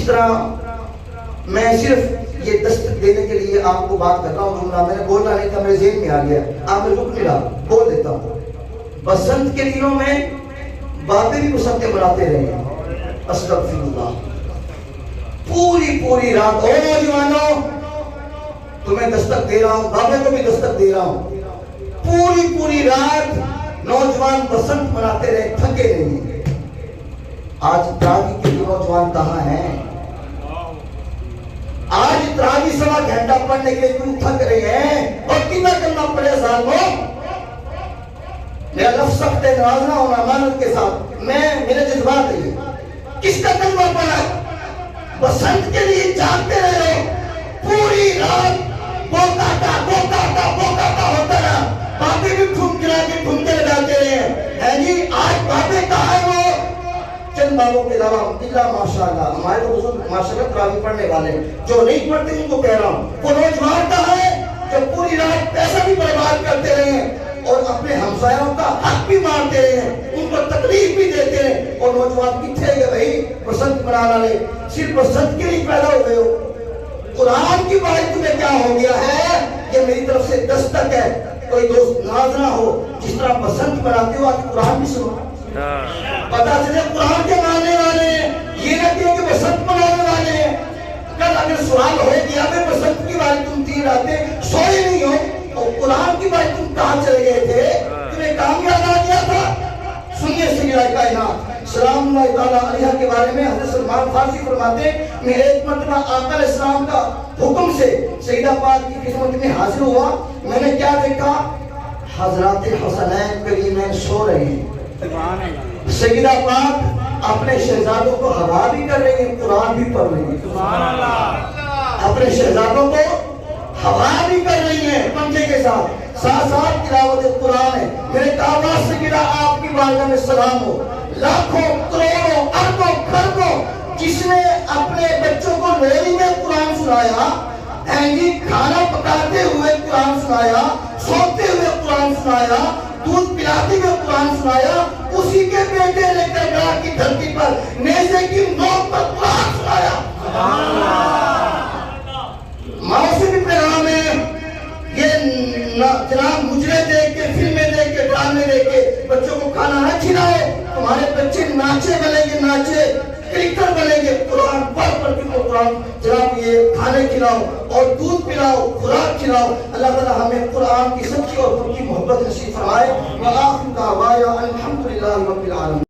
طرح میں صرف یہ دستک دینے کے لیے آپ کو بات کر رہا ہوں، جملہ میں نے بولنا نہیں تھا، میرے ذہن میں آ گیا، آپ نے رک نہیں رہا، بول دیتا ہوں۔ بسنت کے دنوں میں باتیں بھی بسنتیں بناتے رہے ہیں، استغفر اللہ، پوری رات۔ او نوجوانوں، تمہیں دستک دے رہا ہوں، بابے کو بھی دستک دے رہا ہوں، پوری رات نوجوان بسنت مناتے رہے، تھکے نہیں۔ آج تراویح کے نوجوان کہاں ہیں؟ آج تراویح سوا گھنٹہ پڑھنے کے لیے تم تھک رہے ہیں، اور کتنا کرنا پڑے ظالموں؟ میرا لفظ سخت ہے، ناراض نہ ہونا امانت کے ساتھ، میرے جذبات ہے یہ۔ کس کا کلمہ پڑھا؟ بسنت کے لیے جاگتے رہے ہو، پوری رات بوکاٹا ہوتا رہا، بابے بھی ٹھمکے لگاتے رہے ہیں جی۔ آج بابے کہاں ہے؟ وہ چند بابوں کے علاوہ اللہ ماشاءاللہ، ہمارے تو بزرگ ماشاءاللہ تراویح پڑھنے والے ہیں، جو نہیں پڑھتے ان کو کہہ رہا ہوں، وہ نوجوان کہاں ہے جو پوری رات پیسہ بھی برباد کرتے رہے ہیں اور اپنے ہمسایوں کا حق بھی مارتے رہے ہیں، ان کو تکلیف بھی دیتے ہیں؟ اور نوجوان کتنے گئے بھائی بسنت منانا لے، صرف بسنت کے لیے پیدا ہو گئے ہو؟ قرآن کی بات تمہیں کیا ہو گیا ہے؟ یہ میری طرف سے دستک ہے، کوئی دوست ناراض نہ ہو، جس طرح بسنت مناتے ہو آج قرآن بھی سنو، پتا چلے قرآن کے ماننے والے ہیں، یہ نہ کہ بسنت منانے والے ہیں۔ کل اگر سوال ہو گیا میں بسنت کی بات تم 3 راتیں سوئے نہیں ہو، اور قرآن کی بات تم کہاں چلے گئے تھے؟ تمہیں کام یاد آ گیا تھا؟ سنیے سیدہ کائنات سلام اللہ تعالیٰ علیہ کے بارے میں حضرت سلمان فارسی فرماتے ہیں، میں ایک مرتبہ آقا علیہ السلام کا حکم سے سیدہ پاک کی خدمت میں حاضر ہوا، میں نے کیا دیکھا؟ حضرات حسنین کریمین سو رہے ہیں، سیدہ پاک اپنے شہزادوں کو ہوا بھی کر رہی ہیں، قرآن بھی پڑھ رہی ہیں، اپنے شہزادوں کو ہوا بھی کر رہی ہیں پنجے کے ساتھ تلاوت قرآن ہے۔ میرے کعبہ سے گرا آپ کی بارگاہ میں سلام ہو، لاکھوں کروڑوں اربوں خربوں جس نے اپنے بچوں کو لوری میں قرآن سنایا، جی کھانا پکاتے ہوئے قرآن سنایا، سوتے ہوئے قرآن سنایا، دودھ پلاتے ہوئے قرآن سنایا، اسی کے بیٹے نے کربلا کی دھرتی پر نیزے کی نوک پر قرآن سنایا۔ ماں سے بھی پیغام ہے، یہ جناب مجرے دیکھ کے، فلمیں دیکھ کے، ڈرامے دیکھ کے بچوں کو کھانا نہ کھلاؤ، تمہارے بچے ناچے بنیں گے، ناچے کرکٹر بنیں گے، قرآن پڑھ کے قرآن جناب یہ کھانے کھلاؤ اور دودھ پلاؤ، خوراک کھلاؤ۔ اللہ تعالی ہمیں قرآن کی سچی اور پکی محبت نصیب فرمائے۔ وآخر دعوانا الحمدللہ رب العالمین۔